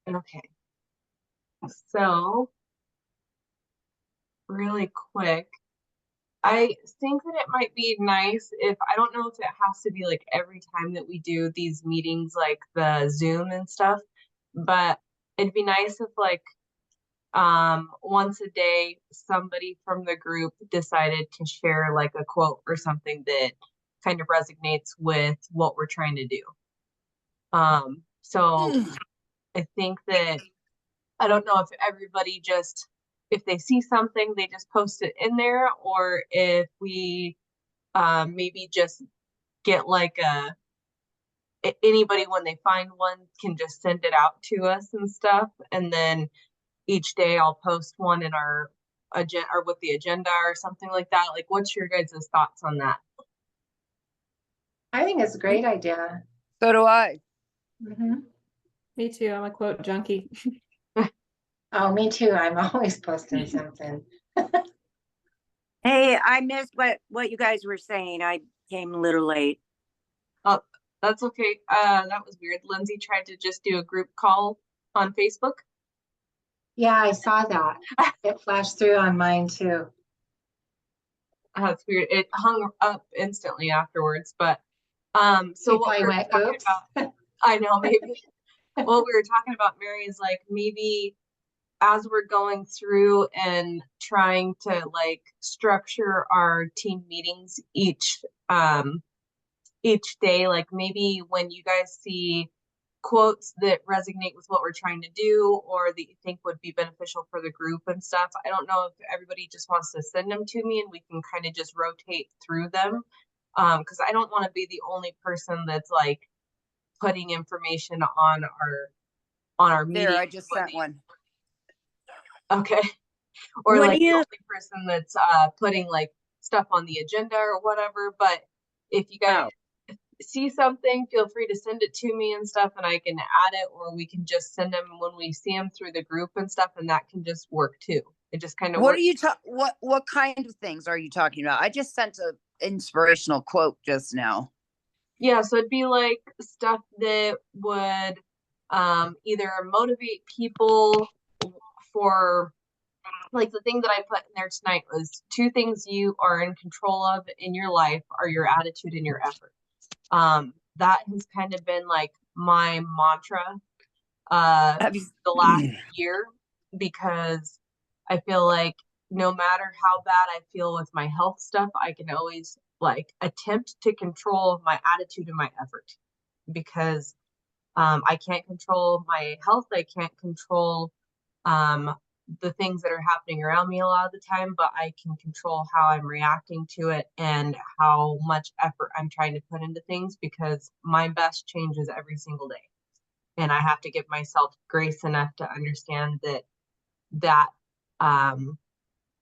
Okay. So really quick, I think that it might be nice if I don't know if it has to be like every time that we do these meetings, like the Zoom and stuff, but it'd be nice if like once a day somebody from the group decided to share like a quote or something that kind of resonates with what we're trying to do. So I think that I don't know if everybody just if they see something they just post it in there, or if we maybe just get like anybody when they find one can just send it out to us and stuff, and then each day I'll post one in our agenda or with the agenda or something like that. Like, what's your guys' thoughts on that? I think it's a great idea. So do I. Mhm. Me too. I'm a quote junkie. Oh, me too. I'm always posting something. Hey, I missed what you guys were saying. I came a little late. Oh, that's okay. That was weird. Lindsay tried to just do a group call on Facebook. Yeah, I saw that. It flashed through on mine too. That's weird. It hung up instantly afterwards, but so He what probably we were went, talking oops. about, I know maybe what we were talking about, Mary, is like maybe as we're going through and trying to like structure our team meetings each day, like maybe when you guys see quotes that resonate with what we're trying to do or that you think would be beneficial for the group and stuff. I don't know if everybody just wants to send them to me and we can kind of just rotate through them. Because I don't want to be the only person that's like putting information on our There, meeting. I just sent one. Okay. Or What like do the you only person that's putting like stuff on the agenda or whatever. But if you guys see something, feel free to send it to me and stuff, and I can add it, or we can just send them when we see them through the group and stuff, and that can just work too. It just kind of What works. are you what kind of things are you talking about? I just sent a inspirational quote just now. Yeah, so it'd be like stuff that would either motivate people for like the thing that I put in there tonight was 2 things you are in control of in your life are your attitude and your effort. That has kind of been like my mantra the last year, because I feel like no matter how bad I feel with my health stuff, I can always like attempt to control my attitude and my effort, because I can't control my health. I can't control um, the things that are happening around me a lot of the time, but I can control how I'm reacting to it and how much effort I'm trying to put into things, because my best changes every single day. And I have to give myself grace enough to understand that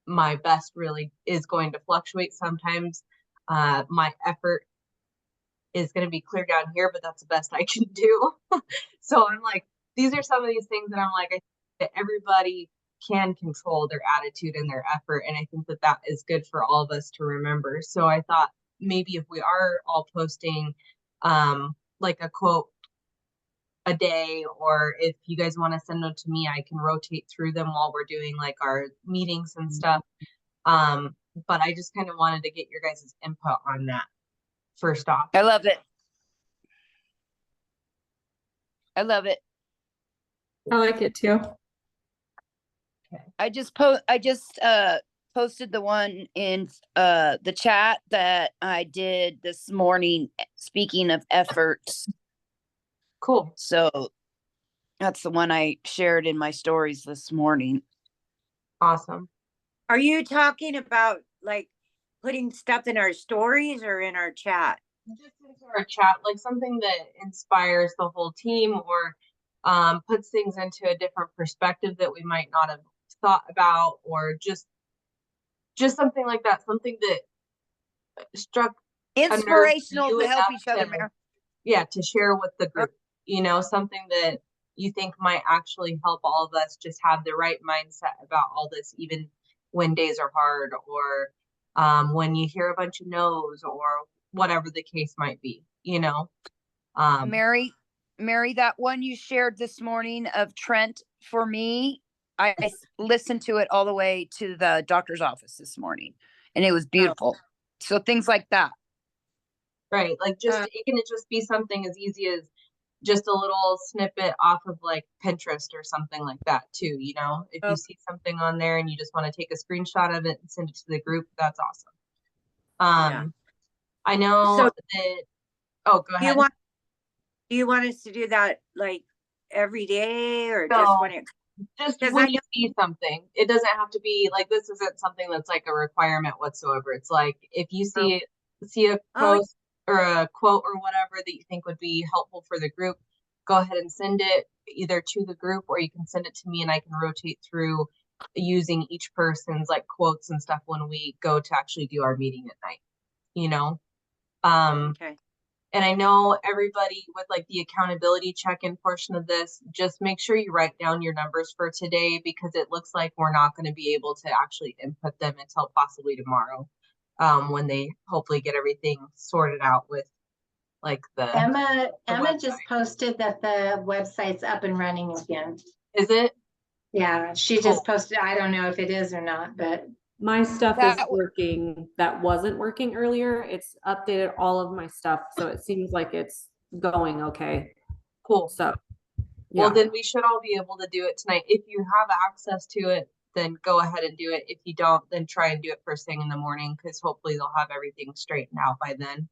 my best really is going to fluctuate sometimes. My effort is going to be clear down here, but that's the best I can do. So I'm like, these are some of these things that I'm like, I think that everybody can control their attitude and their effort. And I think that that is good for all of us to remember. So I thought maybe if we are all posting like a quote a day, or if you guys want to send them to me, I can rotate through them while we're doing like our meetings and stuff. But I just kind of wanted to get your guys' input on that first off. I love it. I love it. I like it too. I just posted the one in the chat that I did this morning, speaking of efforts. Cool. So that's the one I shared in my stories this morning. Awesome. are you talking about like putting stuff in our stories or in our chat? Just into our chat, like something that inspires the whole team, or puts things into a different perspective that we might not have thought about, or just something like that, something that struck a nerve Inspirational you to help enough each other, to, Mary. yeah, to share with the group, something that you think might actually help all of us just have the right mindset about all this, even when days are hard, or when you hear a bunch of no's, or whatever the case might be, Mary, Mary, that one you shared this morning of Trent for me, listened to it all the way to the doctor's office this morning, and it was beautiful. So things like that. Right. Like just it can just be something as easy as just a little snippet off of like Pinterest or something like that too, you know? If you see something on there and you just want to take a screenshot of it and send it to the group, that's awesome. Yeah. I know So- that go Do you ahead. do you want us to do that like every day or No. just when it? Just 'Cause when I you see something, it doesn't have to be like this isn't something that's like a requirement whatsoever. It's like if you see a post or a quote or whatever that you think would be helpful for the group, go ahead and send it either to the group or you can send it to me and I can rotate through using each person's like quotes and stuff when we go to actually do our meeting at night, you know? Okay. And I know everybody with like the accountability check-in portion of this, just make sure you write down your numbers for today because it looks like we're not going to be able to actually input them until possibly tomorrow, when they hopefully get everything sorted out with like the, Emma website. just posted that the website's up and running again. is it? Yeah, she just posted, I don't know if it is or not, but My stuff That is working that wasn't working earlier. It's updated all of my stuff, so it seems like it's going okay. Cool. So, Well, yeah. then we should all be able to do it tonight. If you have access to it, then go ahead and do it. If you don't, then try and do it first thing in the morning because hopefully they'll have everything straightened out by then.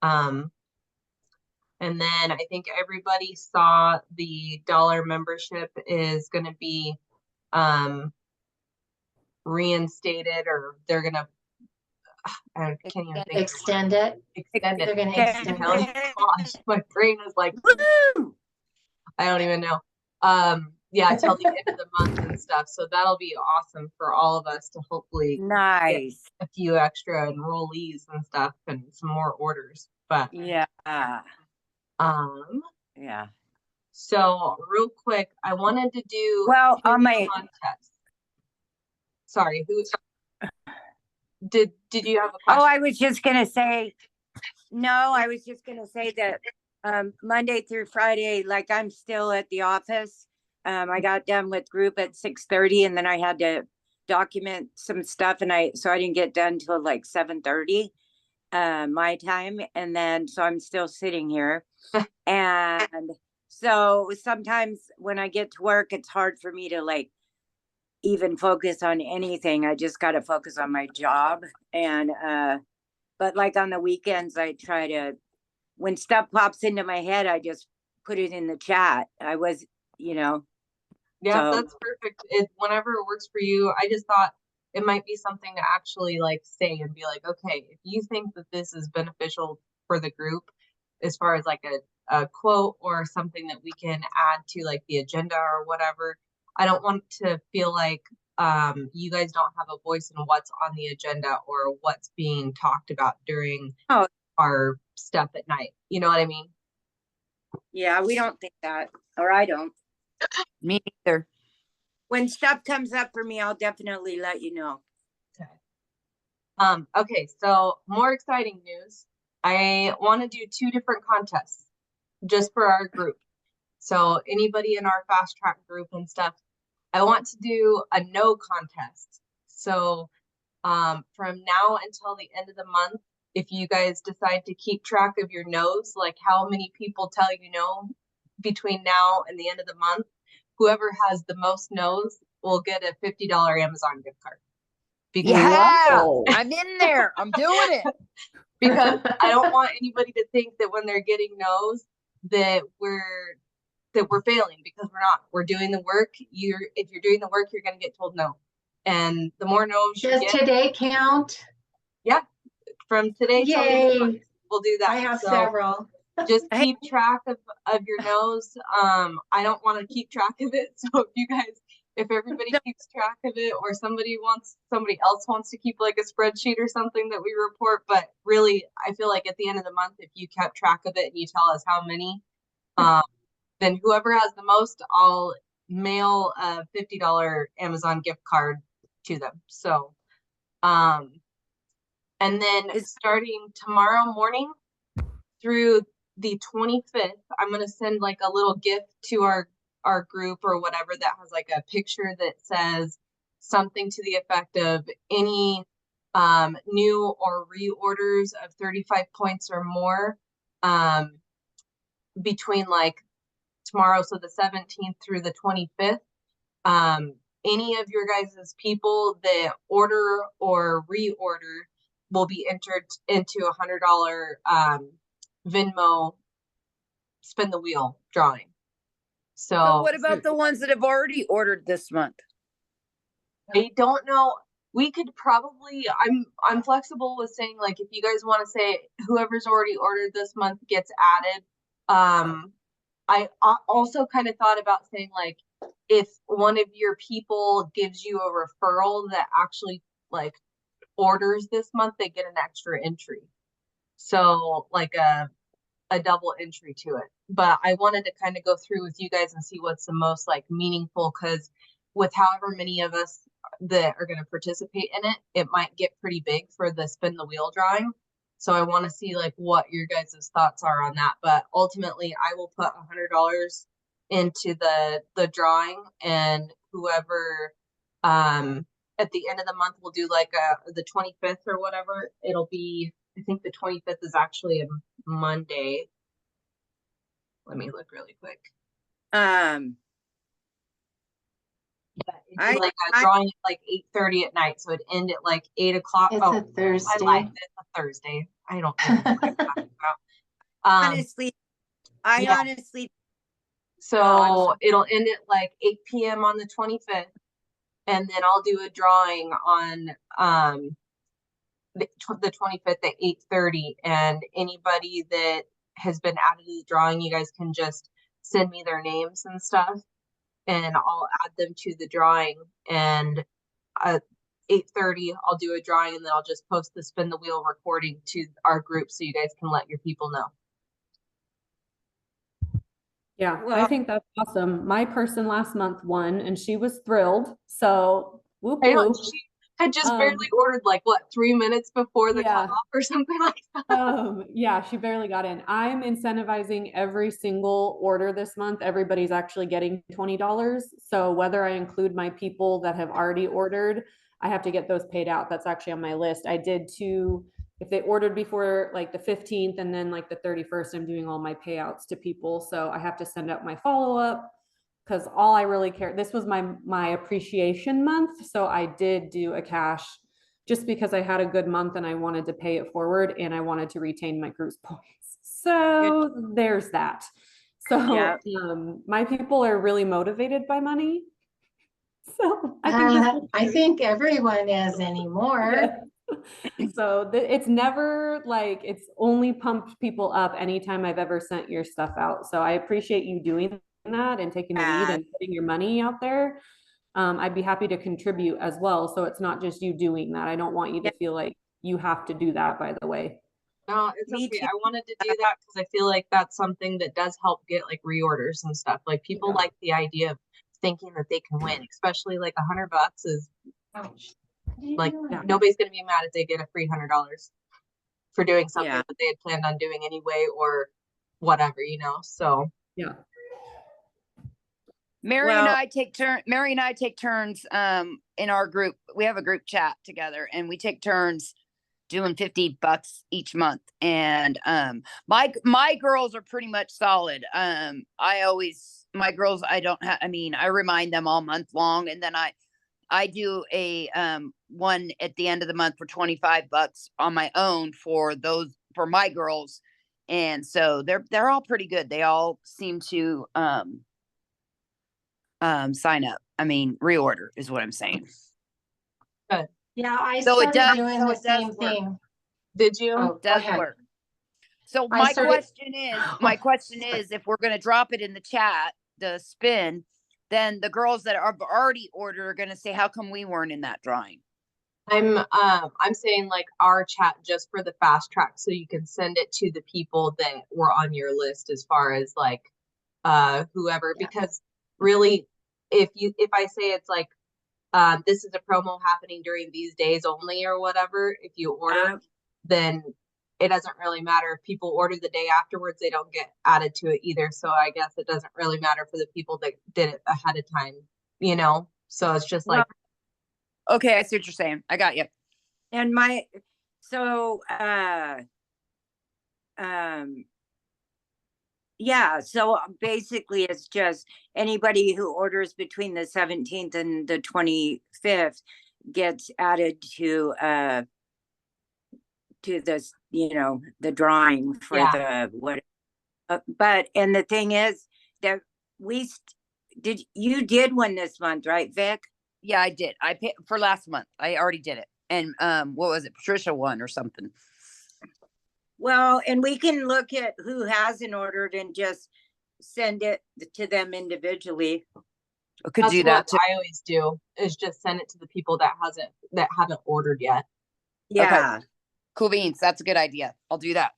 And then I think everybody saw the dollar membership is going to be reinstated, or they're going to, I can't even think. extend it. Extend it. They're gonna extend Oh it. gosh, my brain is like, Woo! I don't even know. Yeah, till the end of the month and stuff. So that'll be awesome for all of us to hopefully Nice. a few extra enrollees and stuff and some more orders. But Yeah. Yeah. so real quick, I wanted to do Well, two on my contests. Sorry, who did you have a question? Oh, I was just gonna say, no, I was just gonna say that Monday through Friday, like I'm still at the office. I got done with group at 6:30 and then I had to document some stuff and so I didn't get done till like 7:30 my time. And then so I'm still sitting here. And so sometimes when I get to work, it's hard for me to like even focus on anything. I just got to focus on my job. And but like on the weekends, I try to, when stuff pops into my head, I just put it in the chat. I was, Yeah, so- that's perfect. Whenever it works for you, I just thought it might be something to actually like say and be like, okay, if you think that this is beneficial for the group, as far as like a quote or something that we can add to like the agenda or whatever, I don't want to feel like you guys don't have a voice in what's on the agenda or what's being talked about during Oh. our stuff at night. You know what I mean? yeah, we don't think that, or I don't. Me neither. When stuff comes up for me, I'll definitely let you know. Okay, so more exciting news. I want to do 2 different contests just for our group. So anybody in our fast track group and stuff, I want to do a no contest. So from now until the end of the month, if you guys decide to keep track of your no's, like how many people tell you no between now and the end of the month, whoever has the most no's will get a $50 Amazon gift card. Because I'm in there. I'm doing it. because I don't want anybody to think that when they're getting no's that we're failing, because we're not. We're doing the work. If you're doing the work, you're gonna get told no. And the more no's you Does get today count? from today till the end of the month, Yay, we'll do that. I have So several. just keep track of your no's. I don't want to keep track of it. So if everybody keeps track of it, or somebody else wants to keep like a spreadsheet or something that we report, but really I feel like at the end of the month, if you kept track of it and you tell us how many, then whoever has the most, I'll mail a $50 Amazon gift card to them. So, and then starting tomorrow morning through the 25th, I'm gonna send like a little gift to our group or whatever that has like a picture that says something to the effect of any new or reorders of 35 points or more between like tomorrow, so the 17th through the 25th. Any of your guys' people that order or reorder will be entered into $100 Venmo spin the wheel drawing. So what about the ones that have already ordered this month? I don't know. We could probably, I'm flexible with saying like if you guys want to say whoever's already ordered this month gets added. I also kind of thought about saying like if one of your people gives you a referral that actually like orders this month, they get an extra entry. So like a double entry to it. But I wanted to kind of go through with you guys and see what's the most like meaningful, because with however many of us that are going to participate in it, it might get pretty big for the spin the wheel drawing. So I want to see like what your guys' thoughts are on that. But ultimately I will put $100 into the drawing, and whoever at the end of the month we'll do like the 25th or whatever. It'll be, I think the 25th is actually a Monday. Let me look really quick. It'd be like a drawing at like 8:30 at night, so it'd end at like 8 o'clock. It's oh, a Thursday. I lied. It's a Thursday. I don't know what I'm talking about. Honestly, yeah. honestly, So it'll end at like 8 p.m. on the 25th, and then I'll do a drawing on the 25th at 8:30, and anybody that has been added to the drawing, you guys can just send me their names and stuff, and I'll add them to the drawing. And at 8:30 I'll do a drawing, and then I'll just post the spin the wheel recording to our group so you guys can let your people know. Yeah, I Well- think that's awesome. My person last month won and she was thrilled. So whoop I know whoop. she had just barely ordered like what 3 minutes before the Yeah. cutoff or something like that. Yeah, she barely got in. I'm incentivizing every single order this month. Everybody's actually getting $20. So whether I include my people that have already ordered, I have to get those paid out. That's actually on my list. I did two, if they ordered before like the 15th and then like the 31st, I'm doing all my payouts to people. So I have to send out my follow-up, because all I really care, this was my appreciation month. So I did do a cash just because I had a good month and I wanted to pay it forward and I wanted to retain my cruise points. So there's that. So Yeah. my people are really motivated by money. So I think everyone is anymore. So it's never like, it's only pumped people up anytime I've ever sent your stuff out. So I appreciate you doing that and taking the lead and putting your money out there. I'd be happy to contribute as well. So it's not just you doing that. I don't want you to feel like you have to do that, by the way. No, it's Me okay. too. I wanted to do that because I feel like that's something that does help get like reorders and stuff. Like people like the idea of thinking that they can win, especially like $100 is like nobody's gonna be mad if they get a free $100 for doing something that they had planned on doing anyway or whatever, you know. So yeah. Mary and I take turns in our group. We have a group chat together and we take turns doing $50 each month. And my girls are pretty much solid. My girls, I remind them all month long, and then I do a one at the end of the month for $25 on my own for my girls. And so they're all pretty good. They all seem to sign up. I mean, reorder is what I'm saying. good. Yeah, I So it started does- doing so the it does same work. thing. Did you? Oh, go Does ahead. work. So I my started- question is, if we're gonna drop it in the chat, the spin, then the girls that are already ordered are gonna say, how come we weren't in that drawing? I'm saying like our chat just for the fast track, so you can send it to the people that were on your list as far as like whoever, because really if I say it's like this is a promo happening during these days only or whatever, if you order, then it doesn't really matter if people order the day afterwards, they don't get added to it either. So I guess it doesn't really matter for the people that did it ahead of time, you know? So it's just like, Okay, I see what you're saying. I got you. And so, yeah, so basically it's just anybody who orders between the 17th and the 25th gets added to this, the drawing for Yeah. the what. But, and the thing is that you did one this month, right, Vic? Yeah, I did. I paid for last month. I already did it. And what was it? Patricia won or something. Well, and we can look at who hasn't ordered and just send it to them individually. I could that's do what that too. I always do, is just send it to the people that haven't ordered yet. Yeah. Cool beans. That's a good idea. I'll do that.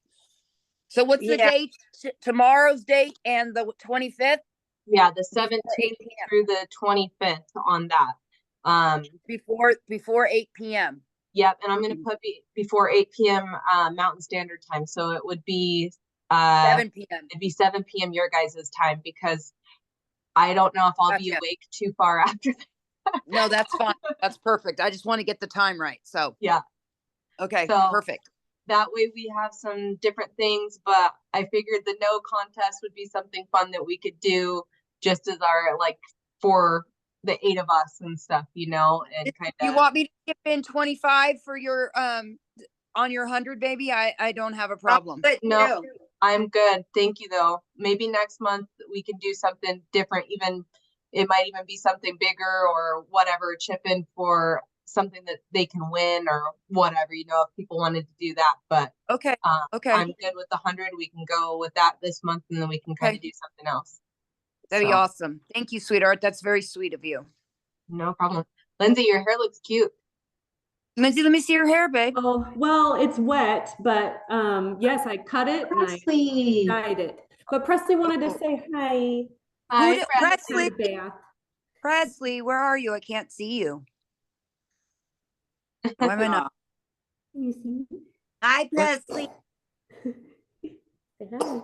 So what's the Yeah. date? Tomorrow's date and the 25th? Yeah, the 17th through the 25th on that. Before 8 p.m. Yep, and I'm gonna put before 8 p.m. Mountain Standard Time, so it would be 7 p.m. it'd be 7 p.m. your guys' time, because I don't know if I'll be Gotcha. awake too far after that. No, that's fine. That's perfect. I just want to get the time right. So Yeah. okay, So perfect. that way we have some different things, but I figured the no contest would be something fun that we could do just as our, like, for the 8 of us and stuff, and kind You of. want me to skip in 25 for your on your 100, baby? I don't have a problem. But No, I'm good. Thank you though. Maybe next month we can do something different. Even it might even be something bigger or whatever, chip in for something that they can win or whatever, if people wanted to do that. But Okay. Okay. I'm good with the 100. We can go with that this month, and then we can kind of do something else. That'd be So, awesome. Thank you, sweetheart. That's very sweet of you. no problem. Lindsay, your hair looks cute. Lindsay, let me see your hair, babe. Oh, well, it's wet, but yes, I cut it and I Presley. dyed it. But Presley wanted to say hi. Hi, Presley. Beth. Presley, where are you? I can't see you. Why am I not? You see? Hi, Presley. Say hi.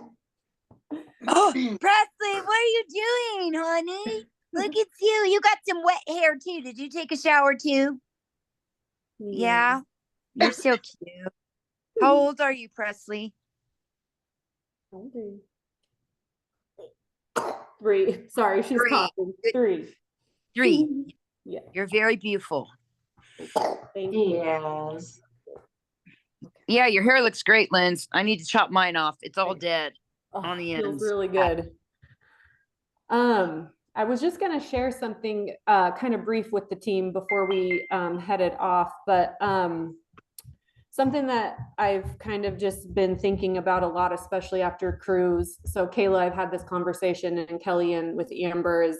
Oh, Presley, what are you doing, honey? Look at you. You got some wet hair too. Did you take a shower too? Yeah. You're so cute. How old are you, Presley? How old are you? 3. Sorry, she's 3. coughing. 3. 3. Yeah. You're very beautiful. Thank you. Yes. Yeah, your hair looks great, Linz. I need to chop mine off. It's all dead on the Feels ends. really good. I was just going to share something kind of brief with the team before we headed off, but something that I've kind of just been thinking about a lot, especially after cruise. So Kayla, I've had this conversation, and Kelly and with Amber, is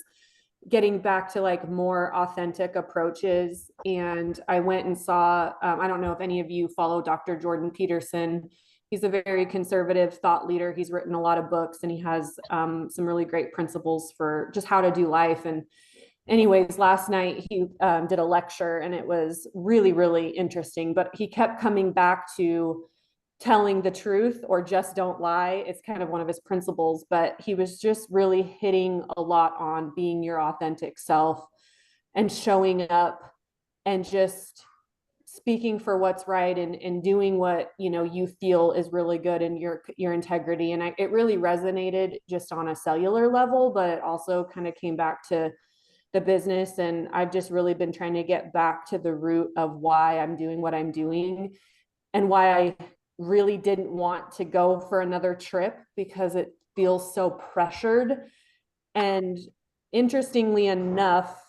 getting back to like more authentic approaches. And I went and saw, I don't know if any of you follow Dr. Jordan Peterson. He's a very conservative thought leader. He's written a lot of books, and he has some really great principles for just how to do life. And anyways, last night he did a lecture, and it was really, really interesting, but he kept coming back to telling the truth or just don't lie. It's kind of one of his principles, but he was just really hitting a lot on being your authentic self and showing up and just speaking for what's right and doing what you feel is really good in your integrity. And it really resonated just on a cellular level, but it also kind of came back to the business. And I've just really been trying to get back to the root of why I'm doing what I'm doing and why I really didn't want to go for another trip, because it feels so pressured. And interestingly enough,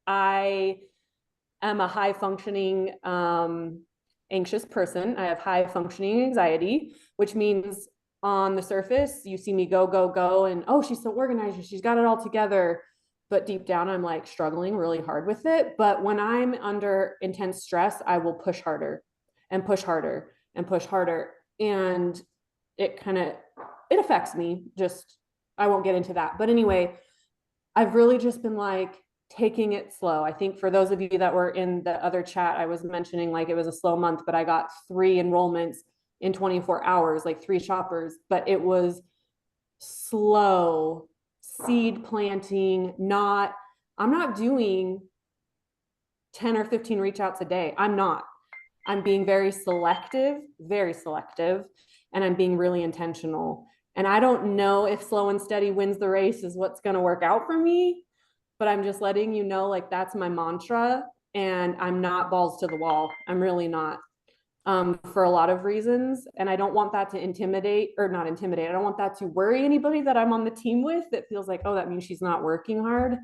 I am a high functioning anxious person. I have high functioning anxiety, which means on the surface you see me go, go, go, and oh, she's so organized, she's got it all together. But deep down, I'm like struggling really hard with it. But when I'm under intense stress, I will push harder and push harder and push harder. And it affects me. Just, I won't get into that. But anyway, I've really just been like taking it slow. I think for those of you that were in the other chat, I was mentioning like it was a slow month, but I got 3 enrollments in 24 hours, like 3 shoppers, but it was slow seed planting. I'm not doing 10 or 15 reach outs a day. I'm being very selective, and I'm being really intentional. And I don't know if slow and steady wins the race is what's going to work out for me, but I'm just letting you know, like, that's my mantra, and I'm not balls to the wall. I'm really not, for a lot of reasons. And I don't want that to not intimidate. I don't want that to worry anybody that I'm on the team with that feels like, oh, that means she's not working hard.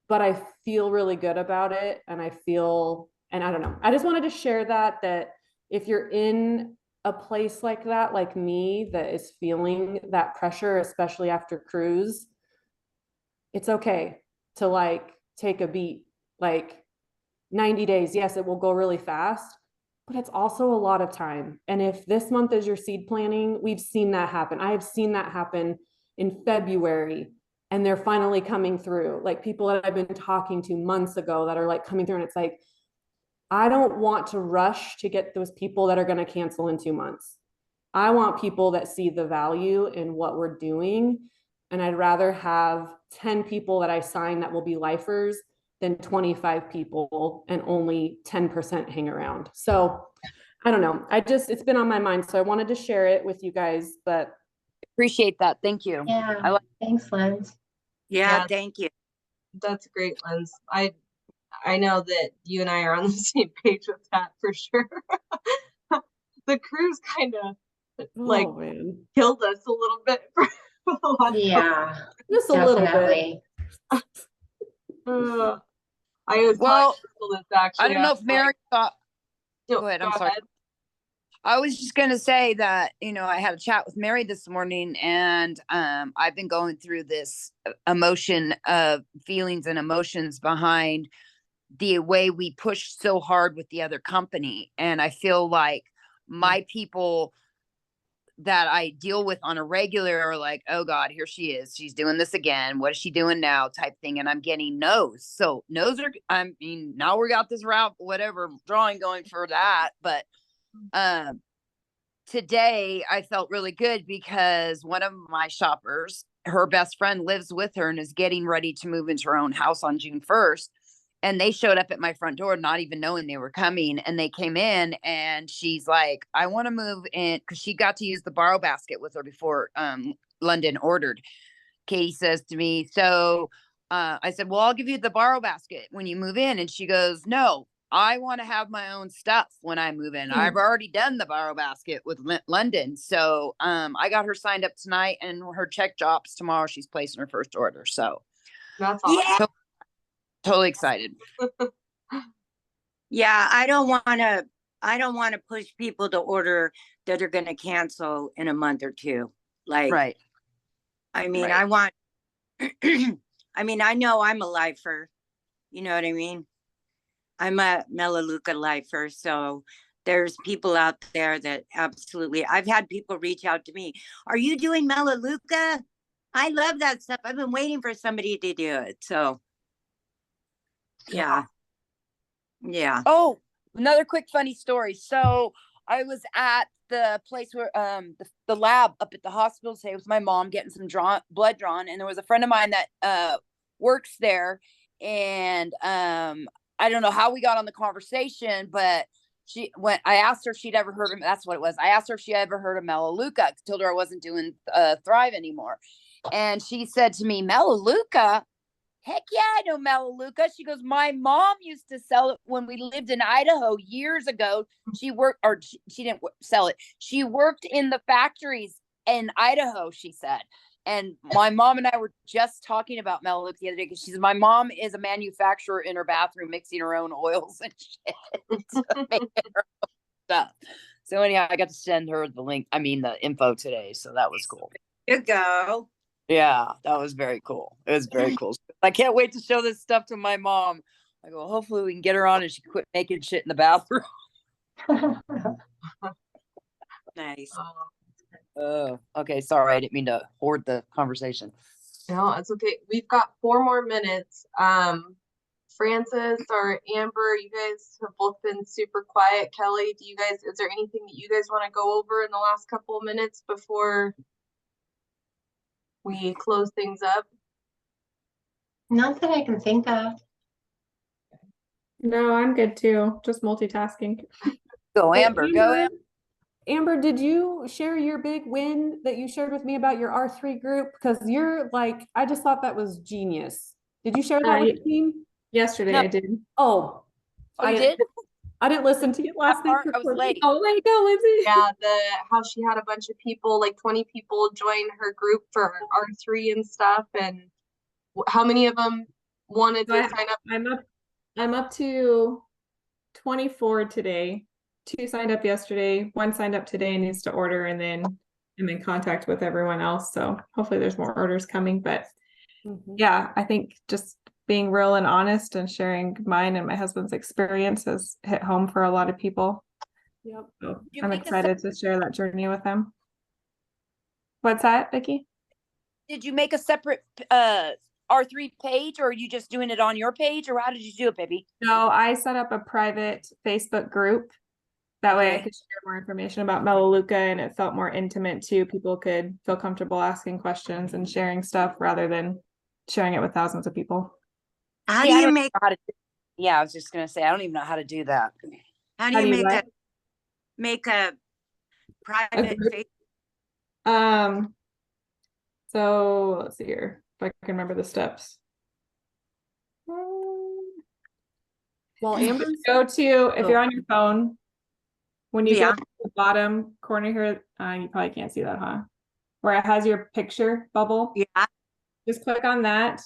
But I feel really good about it. And I don't know. I just wanted to share that if you're in a place like that, like me, that is feeling that pressure, especially after cruise, it's okay to like take a beat. Like 90 days, yes, it will go really fast, but it's also a lot of time. And if this month is your seed planning, we've seen that happen. I have seen that happen in February, and they're finally coming through. Like people that I've been talking to months ago that are like coming through, and it's like, I don't want to rush to get those people that are going to cancel in 2 months. I want people that see the value in what we're doing. And I'd rather have 10 people that I sign that will be lifers than 25 people and only 10% hang around. So I don't know. It's been on my mind. So I wanted to share it with you guys, but Appreciate that. Thank you. Yeah, thanks, Linz. Yeah, Yeah. thank you. That's great, Linz. I know that you and I are on the same page with that for sure. The cruise kind of like killed us a little bit for a lot. Yeah, just a little bit. definitely. I was Well, this actually. I don't know if Mary thought. No, Go ahead. I'm sorry. I was just going to say that, I had a chat with Mary this morning, and I've been going through this emotion of feelings and emotions behind the way we push so hard with the other company. And I feel like my people that I deal with on a regular are like, oh God, here she is. She's doing this again. What is she doing now? Type thing. And I'm getting no's. So no's now we got this route, whatever drawing going for that. But today I felt really good because one of my shoppers, her best friend lives with her and is getting ready to move into her own house on June 1st. And they showed up at my front door, not even knowing they were coming. And they came in and she's like, I want to move in, because she got to use the borrow basket with her before London ordered. Katie says to me, so I said, well, I'll give you the borrow basket when you move in. And she goes, no, I want to have my own stuff when I move in. I've already done the borrow basket with London. So I got her signed up tonight, and her check drops tomorrow. She's placing her first order. So that's awesome. Yeah. Totally excited. Yeah, I don't want to push people to order that are going to cancel in a month or two. Like, right. I mean, Right. I want, I know I'm a lifer. You know what I mean? I'm a Melaleuca lifer. So there's people out there that absolutely, I've had people reach out to me. Are you doing Melaleuca? I love that stuff. I've been waiting for somebody to do it. So yeah. Oh, another quick funny story. So I was at the place where the lab up at the hospital today with my mom getting some blood drawn, and there was a friend of mine that works there, and I don't know how we got on the conversation, but I asked her if she'd ever heard of, that's what it was. I asked her if she ever heard of Melaleuca. Told her I wasn't doing Thrive anymore, and she said to me, Melaleuca? Heck yeah, I know Melaleuca. She goes, my mom used to sell it when we lived in Idaho years ago. She worked, or she didn't sell it. She worked in the factories in Idaho, she said. And my mom and I were just talking about Melaleuca the other day, because she said, my mom is a manufacturer in her bathroom, mixing her own oils and shit. Making her own stuff. So anyhow, I got to send her the link, the info today. So that was cool. You go. Yeah, that was very cool. It was very cool. I can't wait to show this stuff to my mom. I go, hopefully we can get her on and she quit making shit in the bathroom. Nice. Okay, sorry, I didn't mean to hoard the conversation. No, it's okay. We've got 4 more minutes. Francis or Amber, you guys have both been super quiet. Kelly, is there anything that you guys want to go over in the last couple of minutes before we close things up? Not that I can think of. No, I'm good too. Just multitasking. Go Hey, Amber, go Amber. Amber, did you share your big win that you shared with me about your R3 group? Because you're like, I just thought that was genius. Did you share that with the team? Yesterday No. I did. Oh, Oh, you did? I didn't listen to it last night. part, I was late. Oh, way to go, Lindsay. Yeah, how she had a bunch of people, like 20 people join her group for R3 and stuff, and how many of them wanted to sign up? I'm up to 24 today. 2 signed up yesterday, 1 signed up today and needs to order, and then I'm in contact with everyone else. So hopefully there's more orders coming. But yeah, I think just being real and honest and sharing mine and my husband's experience has hit home for a lot of people. Yep. So You I'm make a excited to share that journey with them. What's that, Vicki? Did you make a separate R3 page, or are you just doing it on your page, or how did you do it, baby? No, I set up a private Facebook group. That way I Okay. could share more information about Melaleuca, and it felt more intimate too. People could feel comfortable asking questions and sharing stuff rather than sharing it with thousands of people. How See, do I you don't make, know how to Yeah, I was just gonna say I don't even know how to do that. how do you make what? make a private group? Facebook? So let's see here if I can remember the steps. Well, Amber, Go to, if you're on your phone, when you Yeah. go to the bottom corner here, you probably can't see that, huh? Where it has your picture bubble. Yeah. Just click on that.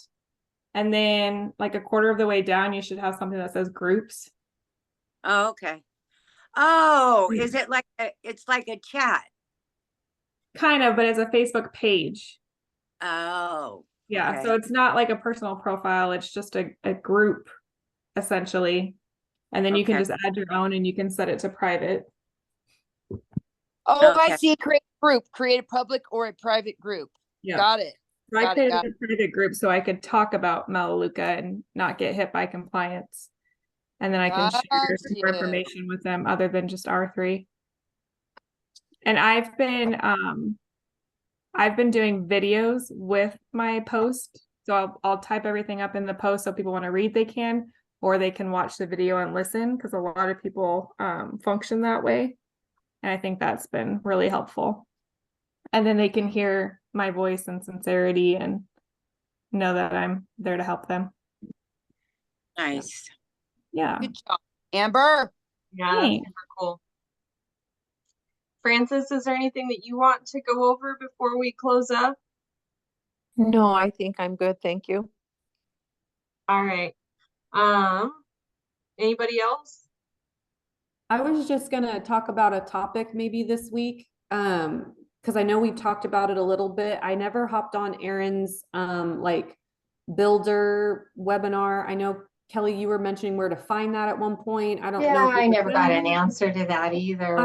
And then like a quarter of the way down, you should have something that says groups. Oh, okay. Oh, is it like it's like a chat? Kind of, but it's a Facebook page. Oh, Yeah, okay. so it's not like a personal profile, it's just a group essentially. And then you can Okay. just add your own and you can set it to private. Oh, I Okay. see. Create a group, create a public or a private group. Yeah. Got it. So I Got it, created got a private group so I could talk about Melaleuca and not get hit by compliance. And then I can share some more Gotcha. information with them other than just R3. And I've been doing videos with my post. So I'll type everything up in the post so people want to read, they can, or they can watch the video and listen, because a lot of people function that way. And I think that's been really helpful. And then they can hear my voice and sincerity and know that I'm there to help them. Nice. Yeah. Good job. Amber. Yeah, that's Thanks. super cool. Francis, is there anything that you want to go over before we close up? No, I think I'm good. Thank you. All right. Anybody else? I was just gonna talk about a topic maybe this week. Because I know we talked about it a little bit. I never hopped on Erin's like builder webinar. I know Kelly, you were mentioning where to find that at one point. I don't Yeah, know. if I it was never got an done. answer to that either.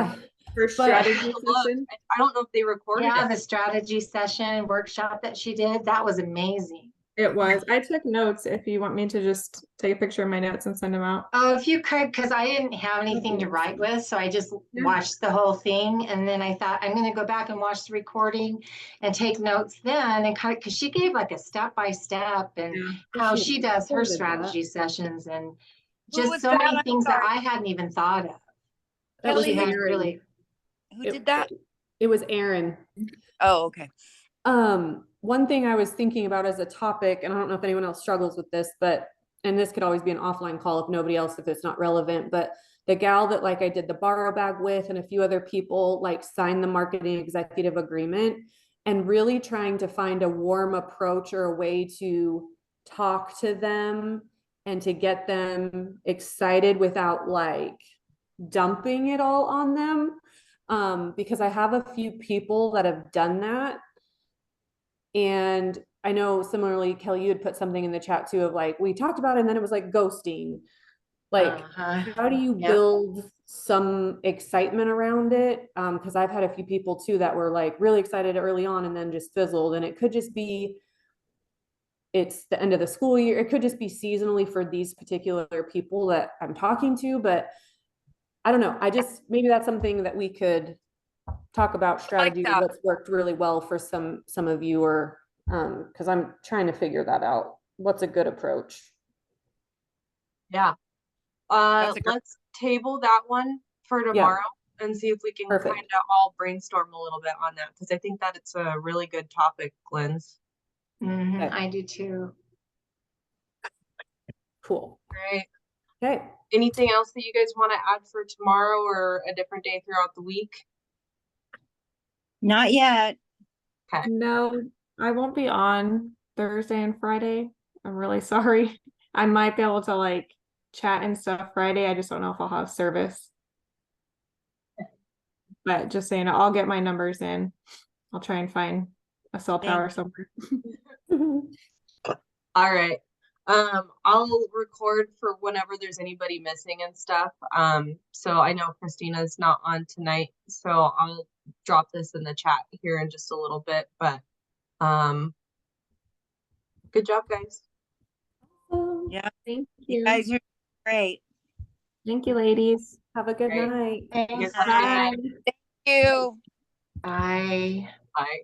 For But- strategy Look, session. I don't know if they recorded Yeah, it. the strategy session workshop that she did, that was amazing. It was. I took notes if you want me to just take a picture of my notes and send them out. Oh, if you could, because I didn't have anything to write with, so I just Yeah. watched the whole thing. And then I thought, I'm gonna go back and watch the recording and take notes then, and kind of, because she gave like a step-by-step and Yeah. how She she does her recorded that. strategy sessions and Who just was so that? many I'm things that sorry. I hadn't even thought of. That was She had Erin. really, Who did that? It was Erin. Oh, okay. One thing I was thinking about as a topic, and I don't know if anyone else struggles with this, but, and this could always be an offline call if nobody else, if it's not relevant, but the gal that like I did the borrow bag with and a few other people like signed the marketing executive agreement, and really trying to find a warm approach or a way to talk to them and to get them excited without like dumping it all on them. Because I have a few people that have done that. And I know similarly, Kelly, you had put something in the chat too of like, we talked about it and then it was like ghosting. Like, how do you Yep. build some excitement around it? Because I've had a few people too that were like really excited early on and then just fizzled. And it could just be it's the end of the school year. It could just be seasonally for these particular people that I'm talking to, but I don't know. Maybe that's something that we could talk about strategy that. that's worked really well for some of you, or because I'm trying to figure that out. What's a good approach? Yeah. That's a great- Let's table that one for tomorrow and see if we can Perfect. kind of all brainstorm a little bit on that, because I think that it's a really good topic, Linz. Mhm, I do too. Cool. Right. Okay. Anything else that you guys want to add for tomorrow or a different day throughout the week? Not yet. No, I won't be on Thursday and Friday. I'm really sorry. I might be able to like chat and stuff Friday. I just don't know if I'll have service. But just saying, I'll get my numbers in. I'll try and find a cell tower somewhere. All right. I'll record for whenever there's anybody missing and stuff. So I know Christina's not on tonight, so I'll drop this in the chat here in just a little bit, but good job, guys. Yeah, Thank you you. guys are great. Thank you, ladies. Have a good Great. night. Thanks. Have a good night. You. Bye. Bye.